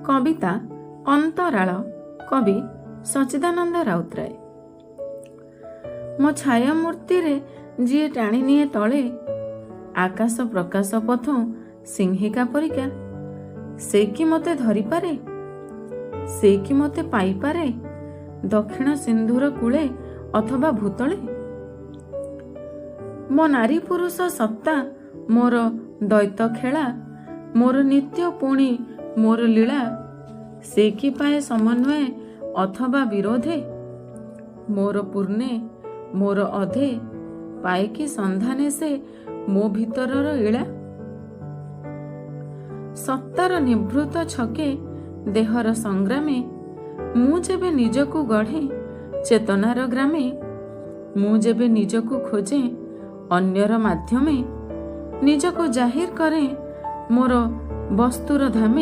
कविता अंतराल कवि सच्चिदानंद राउतराय। मो छाया मूर्ति रे जी टाणी निये तले आकाश प्रकाश पथ सिंहिका परिका से कि मते धरी पारे से कि मते पाई पारे दक्षिण सिंधुर कूले अथवा भूतले। मो नारी पुरुष सत्ता मोर दैत खेला मोर नित्य पुणी मोर लीला से कि पाए समन्वय अथवा विरोधे मोर पूर्णे मोर अधे पाए कि संधाने से मो भीतरर इला। सत्तार निभृत छके देहर संग्रामे मु जेबे निजकु गढ़े चेतनार ग्रामे मु जेबे निजकु खोजे अन्यर माध्यमे निजकु जाहिर करे मोर वस्तुर धामे।